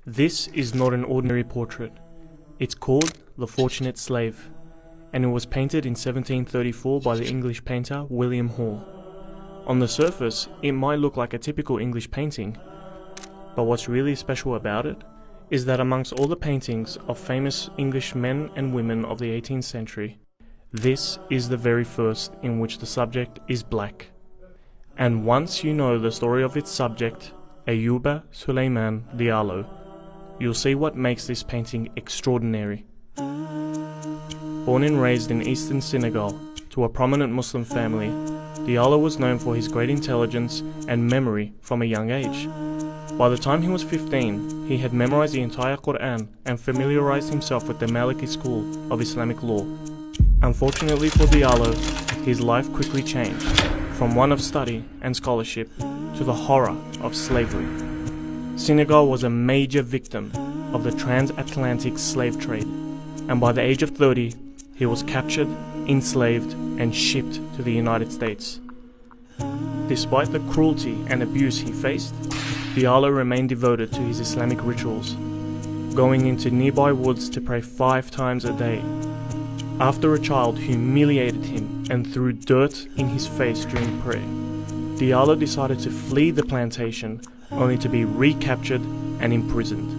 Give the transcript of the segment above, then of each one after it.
This is not an ordinary portrait. It's called The Fortunate Slave, and it was painted in 1734 by the English painter William Hall. On the surface, it might look like a typical English painting, but what's really special about it is that amongst all the paintings of famous English men and women of the 18th century, this is the very first in which the subject is black. And once you know the story of its subject, Ayuba Suleiman Diallo, you'll see what makes this painting extraordinary. Born and raised in eastern Senegal to a prominent Muslim family, Diallo was known for his great intelligence and memory from a young age. By the time he was 15, he had memorized the entire Quran and familiarized himself with the Maliki school of Islamic law. Unfortunately for Diallo, his life quickly changed from one of study and scholarship to the horror of slavery. Senegal was a major victim of the transatlantic slave trade, and by the age of 30, he was captured, enslaved, and shipped to the United States. Despite the cruelty and abuse he faced, Diallo remained devoted to his Islamic rituals, going into nearby woods to pray 5 times a day. After a child humiliated him and threw dirt in his face during prayer, Diallo decided to flee the plantation only to be recaptured and imprisoned.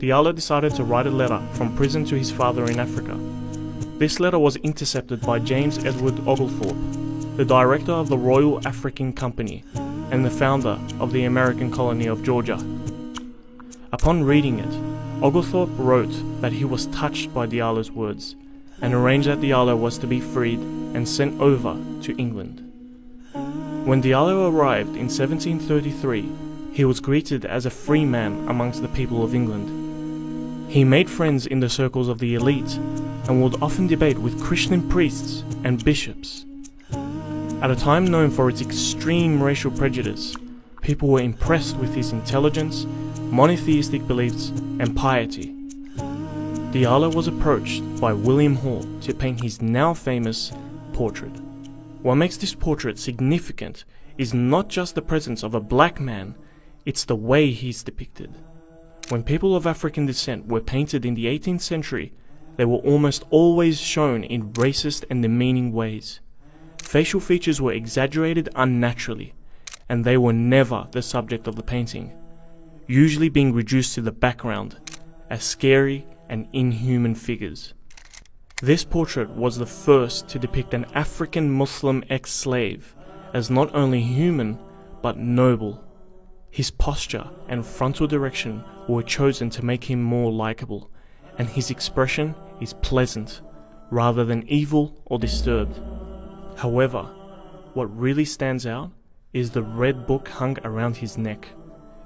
Diallo decided to write a letter from prison to his father in Africa. This letter was intercepted by James Edward Oglethorpe, the director of the Royal African Company and the founder of the American colony of Georgia. Upon reading it, Oglethorpe wrote that he was touched by Diallo's words and arranged that Diallo was to be freed and sent over to England. When Diallo arrived in 1733, he was greeted as a free man amongst the people of England. He made friends in the circles of the elite and would often debate with Christian priests and bishops. At a time known for its extreme racial prejudice, people were impressed with his intelligence, monotheistic beliefs, and piety. Diallo was approached by William Hall to paint his now famous portrait. What makes this portrait significant is not just the presence of a black man, it's the way he's depicted. When people of African descent were painted in the 18th century, they were almost always shown in racist and demeaning ways. Facial features were exaggerated unnaturally, and they were never the subject of the painting, usually being reduced to the background as scary and inhuman figures. This portrait was the first to depict an African Muslim ex-slave as not only human, but noble. His posture and frontal direction were chosen to make him more likable, and his expression is pleasant, rather than evil or disturbed. However, what really stands out is the red book hung around his neck.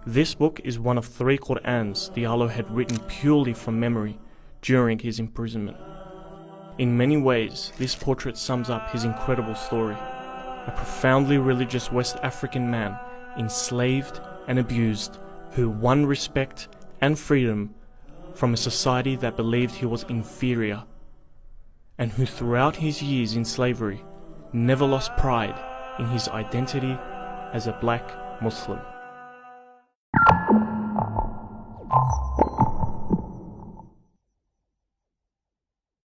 This book is one of 3 Qur'ans Diallo had written purely from memory during his imprisonment. In many ways, this portrait sums up his incredible story. A profoundly religious West African man, enslaved and abused, who won respect and freedom from a society that believed he was inferior, and who throughout his years in slavery never lost pride in his identity as a black Muslim.